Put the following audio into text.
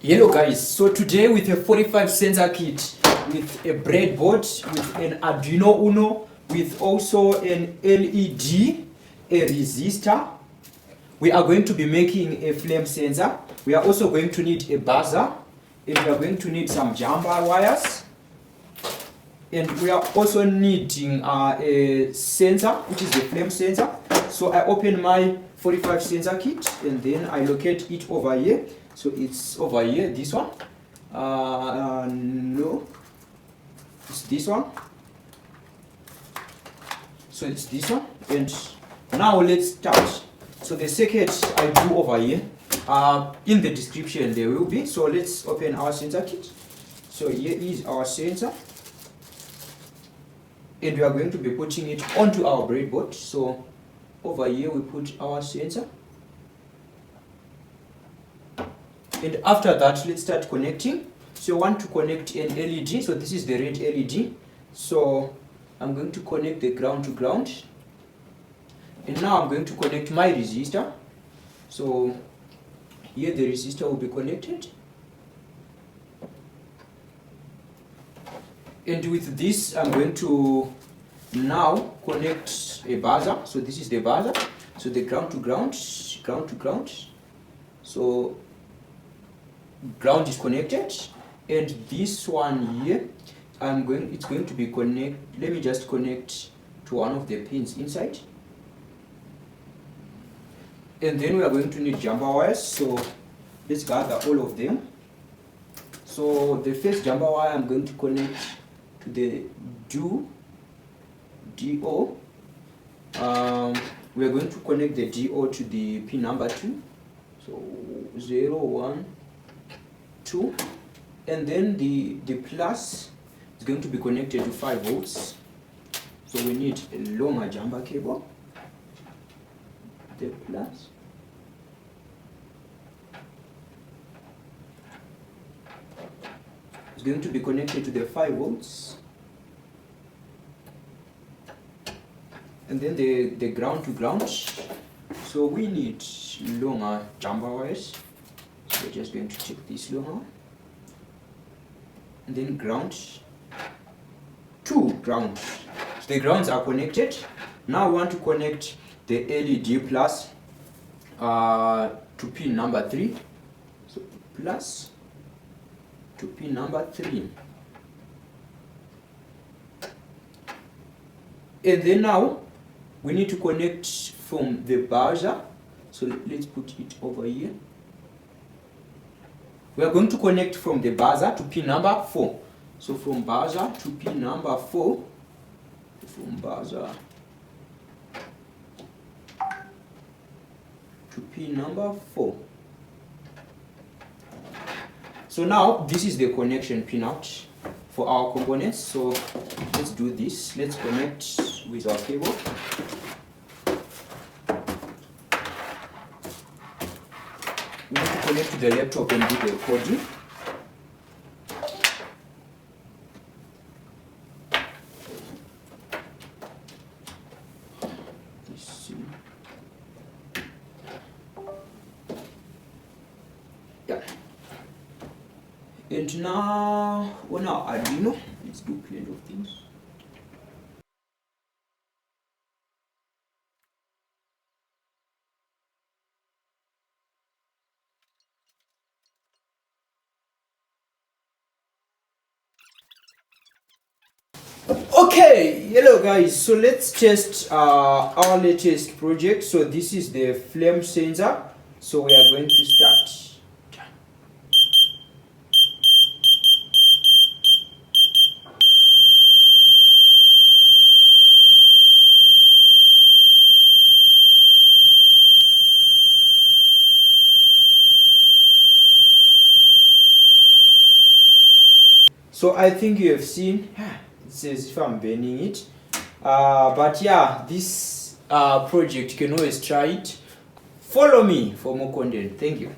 Hello guys, so today with a 45 sensor kit, with a breadboard, with an Arduino Uno, with also an LED, a resistor, we are going to be making a flame sensor. We are also going to need a buzzer, and we are going to need some jumper wires, and we are also needing a sensor, which is the flame sensor. So I open my 45 sensor kit and then I locate it over here. So it's over here, this one. No, it's this one. So it's this one. And now let's start. So the circuit I do over here, in the description there will be. So let's open our sensor kit. So here is our sensor. And we are going to be putting it onto our breadboard. So over here we put our sensor. And after that, let's start connecting. So you want to connect an LED. So this is the red LED. So I'm going to connect the ground to ground. And now I'm going to connect my resistor. So here the resistor will be connected. And with this, I'm going to now connect a buzzer. So this is the buzzer. So the ground to ground, ground to ground. So ground is connected, and this one here, it's going to be connect. Let me just connect to one of the pins inside. And then we are going to need jumper wires. So let's gather all of them. So the first jumper wire I'm going to connect to the DO. We are going to connect the DO to the pin number 2. So 0, 1, 2, and then the plus is going to be connected to 5 volts. So we need a longer jumper cable. The plus. It's going to be connected to the 5 volts. And then the ground to ground. So we need longer jumper wires. So we're just going to take this longer. And then ground to ground. So the grounds are connected. Now we want to connect the LED plus to pin number 3. So plus to pin number 3. And then now we need to connect from the buzzer. So let's put it over here. We are going to connect from the buzzer to pin number 4. So from buzzer to pin number 4. From buzzer to pin number 4. So now this is the connection pin out for our components. So let's do this. Let's connect with our cable. We need to connect to the laptop and do the coding. Yeah. And now on our Arduino, let's do plenty of things. Okay, hello guys, so let's test our latest project. So this is the flame sensor. So we are going to start. So I think you have seen, it says if I'm burning it, but yeah, this project, you can always try it. Follow me for more content. Thank you.